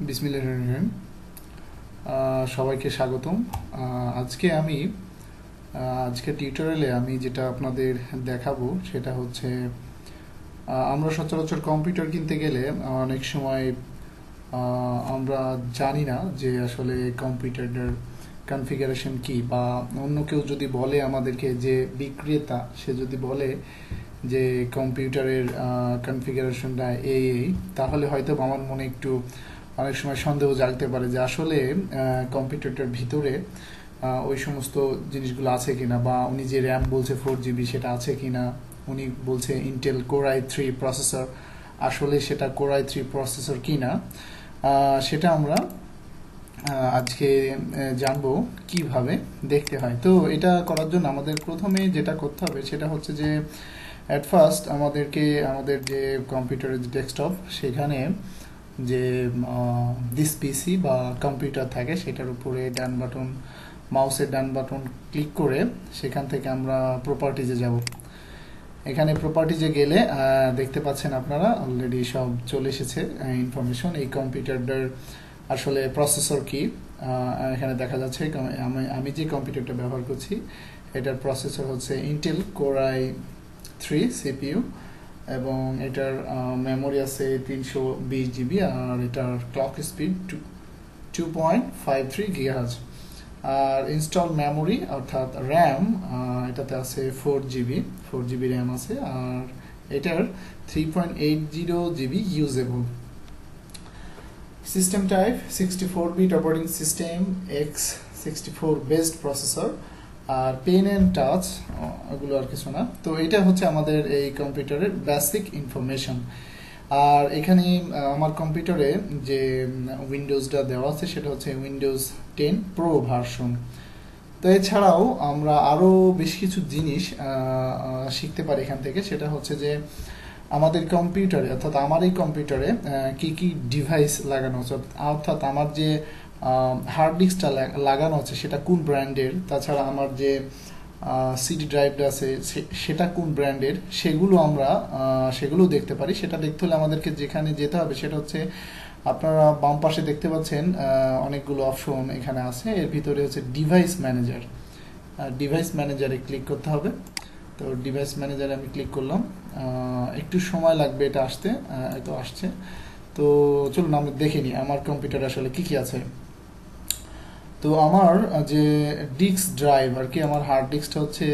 বিসমিল্লাহির রহমানির রহিম। সবাইকে স্বাগতম। আজকে টিউটোরিয়ালে আমি যেটা আপনাদের দেখাবো সেটা হচ্ছে আমরা সচরাচর কম্পিউটার কিনতে গেলে অনেক সময় আমরা জানি না যে আসলে কম্পিউটারের কনফিগারেশন কি, বা অন্য কেউ যদি বলে আমাদেরকে, যে বিক্রেতা সে যদি বলে যে কম্পিউটারের কনফিগারেশনটা এই, তাহলে হয়তো আমার মনে একটু অনেক সময় সন্দেহ জাগতে পারে যে আসলে কম্পিউটারটার ভিতরে ওই সমস্ত জিনিসগুলো আছে কিনা, বা উনি যে র্যাম বলছে 4 GB সেটা আছে কিনা, উনি বলছে ইন্টেল কোর i3 প্রসেসর, আসলে সেটা কোর i3 প্রসেসর কিনা, সেটা আমরা আজকে জানবো কিভাবে দেখতে হয়। তো এটা করার জন্য আমাদের প্রথমে যেটা করতে হবে সেটা হচ্ছে যে অ্যাট ফার্স্ট আমাদেরকে আমাদের যে কম্পিউটারের যে ডেস্কটপ, সেখানে যে দিস পিসি বা কম্পিউটার থাকে সেটার উপরে ডান বাটন, মাউসের ডান বাটন ক্লিক করে সেখান থেকে আমরা প্রপার্টিজে যাব। এখানে প্রপার্টিজে গেলে দেখতে পাচ্ছেন আপনারা অলরেডি সব চলে এসেছে ইনফরমেশন। এই কম্পিউটারটার আসলে প্রসেসর কি এখানে দেখা যাচ্ছে। আমি যে কম্পিউটারটা ব্যবহার করছি এটার প্রসেসর হচ্ছে ইন্টেল কোর i3 সিপিইউ, এবং এটার মেমোরি আছে 320 GB, আর এটার ক্লক স্পিড 2.53 GHz, আর ইনস্টল মেমোরি অর্থাৎ র্যাম এটাতে আছে 4 GB র্যাম আছে, আর এটার 3.80 GB usable. System type 64-bit operating system, x64 based processor, আর পেন অ্যান্ড টাচ এগুলো আর কিছু না। তো এটা হচ্ছে আমাদের এই কম্পিউটারের বেসিক ইনফরমেশন। আর এখানে আমার কম্পিউটারে যে উইন্ডোজটা দেওয়া আছে সেটা হচ্ছে উইন্ডোজ 10 প্রো ভার্সন। তো এছাড়াও আমরা আরও বেশ কিছু জিনিস শিখতে পারি এখান থেকে। সেটা হচ্ছে যে আমাদের কম্পিউটারে, অর্থাৎ আমার এই কম্পিউটারে কি কি ডিভাইস লাগানো আছে, অর্থাৎ আমার যে হার্ড ডিস্কটা লাগানো আছে সেটা কোন ব্র্যান্ডের, তাছাড়া আমার যে সিডি ড্রাইভটা আছে সেটা কোন ব্র্যান্ডের, সেগুলো দেখতে পারি। সেটা দেখতে হলে আমাদেরকে যেখানে যেতে হবে সেটা হচ্ছে, আপনারা বাম পাশে দেখতে পাচ্ছেন অনেকগুলো অপশন এখানে আছে। এর ভিতরে হচ্ছে ডিভাইস ম্যানেজার, ডিভাইস ম্যানেজারে ক্লিক করতে হবে। তো ডিভাইস ম্যানেজারে আমি ক্লিক করলাম, একটু সময় লাগবে এটা আসতে, এত আসছে। তো চলুন আমরা দেখে নিই আমার কম্পিউটারে আসলে কি কি আছে। তো আমার যে ডিস্ক ড্রাইভ আর কি, আমার হার্ড ডিস্কটা হচ্ছে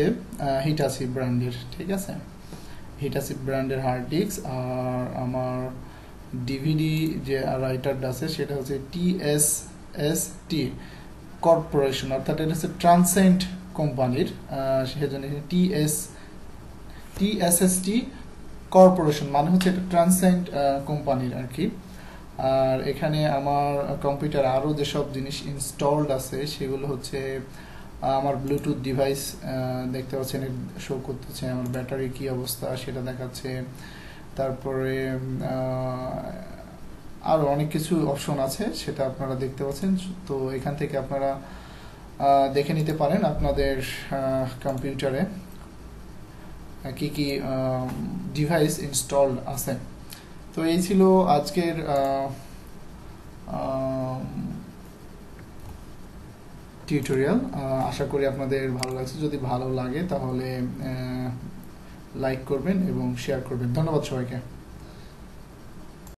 হিটাচি ব্র্যান্ডের, ঠিক আছে, হিটাচি ব্র্যান্ডের হার্ড ডিস্ক। আর আমার ডিভিডি যে রাইটারটা আছে সেটা হচ্ছে TSST কর্পোরেশন, অর্থাৎ এটা হচ্ছে ট্রান্সেন্ট কোম্পানির, সেজন্য TSST কর্পোরেশন মানে হচ্ছে এটা ট্রান্সেন্ট কোম্পানির আর কি। আর এখানে আমার কম্পিউটার আরও যেসব জিনিস ইনস্টলড আছে সেগুলো হচ্ছে আমার ব্লুটুথ ডিভাইস দেখতে পাচ্ছেন, শো করতেছে আমার ব্যাটারি কি অবস্থা সেটা দেখাচ্ছে। তারপরে আরও অনেক কিছু অপশন আছে সেটা আপনারা দেখতে পাচ্ছেন। তো এখান থেকে আপনারা দেখে নিতে পারেন আপনাদের কম্পিউটারে কি কি ডিভাইস ইনস্টলড আছে। তো এই ছিল আজকের টিউটোরিয়াল। আশা করি আপনাদের ভালো লাগছে। যদি ভালো লাগে তাহলে লাইক করবেন এবং শেয়ার করবেন। ধন্যবাদ সবাইকে।